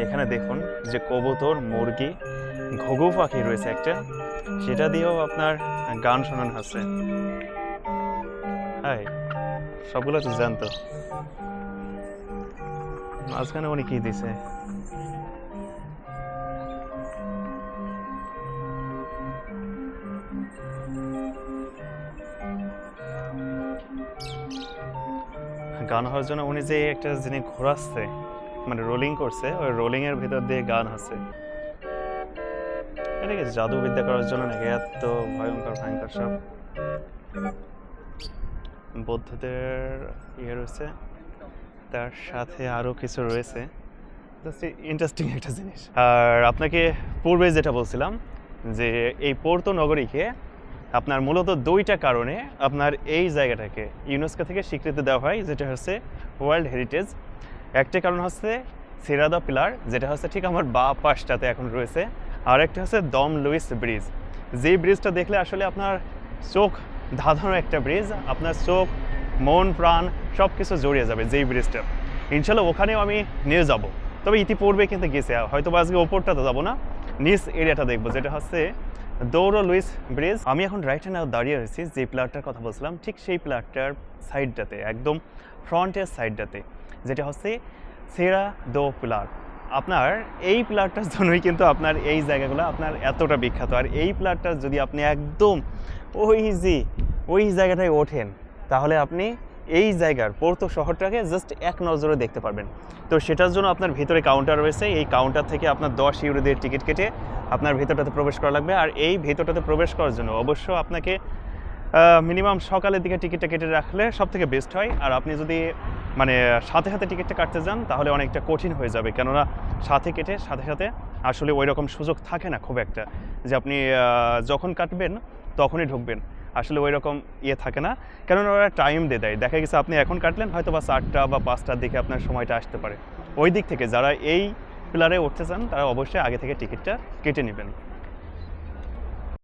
এখানে দেখুন যে কবুতর, মুরগি, ঘুঘু পাখি রয়েছে একটা, সেটা দিয়েও আপনার গান শোনানো হচ্ছে। হাই, সবগুলো তো জানতো। মাঝখানে উনি কি দিছে? গান হওয়ার জন্য উনি যে একটা জিনিস ঘোরাচ্ছে, মানে রোলিং করছে, ওই রোলিং এর ভিতর দিয়ে গান আছে। এটা কি জাদুবিদ্যা করার জন্য নাকি এত ভয়ঙ্কর ভয়ঙ্কর সব? বৌদ্ধদের ইয়ে রয়েছে, তার সাথে আরো কিছু রয়েছে। ইন্টারেস্টিং একটা জিনিস। আর আপনাকে পূর্বে যেটা বলছিলাম যে এই পোর্তো নগরীকে আপনার মূলত দুইটা কারণে আপনার এই জায়গাটাকে ইউনেস্কো থেকে স্বীকৃতি দেওয়া হয়, যেটা হচ্ছে ওয়ার্ল্ড হেরিটেজ। একটা কারণ হচ্ছে সেরা দ্য পিলার, যেটা হচ্ছে ঠিক আমার বা পাশটাতে এখন রয়েছে। আর একটা হচ্ছে দম লুইস ব্রিজ, যেই ব্রিজটা দেখলে আসলে আপনার চোখ ধাঁধানো একটা ব্রিজ, আপনার চোখ, মন, প্রাণ সব কিছু জড়িয়ে যাবে যেই ব্রিজটা। ইনশাল্লাহ ওখানেও আমি নিয়ে যাব, তবে ইতিপূর্বে কিন্তু গেছে, হয়তো আজকে ওপরটাতে যাবো না, নিচ এরিয়াটা দেখবো, যেটা হচ্ছে দৌড়ো লুইস ব্রিজ। আমি এখন রাইট হ্যান্ড দাঁড়িয়ে রয়েছি যে প্লারটার কথা বলছিলাম, ঠিক সেই প্লারটার সাইডটাতে, একদম ফ্রন্টের সাইডটাতে, যেটা হচ্ছে সেরা দো পিলার। আপনার এই প্লারটার জন্যই কিন্তু আপনার এই জায়গাগুলো আপনার এতটা বিখ্যাত। আর এই প্লারটা যদি আপনি একদম ওই জায়গাটায় ওঠেন, তাহলে আপনি এই জায়গার পোর্তো শহরটাকে জাস্ট এক নজরে দেখতে পারবেন। তো সেটার জন্য আপনার ভিতরে কাউন্টার রয়েছে, এই কাউন্টার থেকে আপনার 10 ইউরো দিয়ে টিকিট কেটে আপনার ভেতরটাতে প্রবেশ করা লাগবে। আর এই ভেতরটাতে প্রবেশ করার জন্য অবশ্য আপনাকে মিনিমাম সকালের দিকে টিকিটটা কেটে রাখলে সব থেকে বেস্ট হয়। আর আপনি যদি মানে সাথে সাথে টিকিটটা কাটতে যান, তাহলে অনেকটা কঠিন হয়ে যাবে, কেননা সাথে কেটে সাথে সাথে আসলে ওই রকম সুযোগ থাকে না খুব একটা, যে আপনি যখন কাটবেন তখনই ঢুকবেন, আসলে ওই রকম ইয়ে থাকে না, কেননা ওরা টাইম দিয়ে দেয়। দেখা গেছে আপনি এখন কাটলেন, হয়তো বা 4টা বা 5টার দিকে আপনার সময়টা আসতে পারে। ওই দিক থেকে যারা এই পিলারে উঠতে চান, তারা অবশ্যই আগে থেকে টিকিটটা কেটে নেবেন।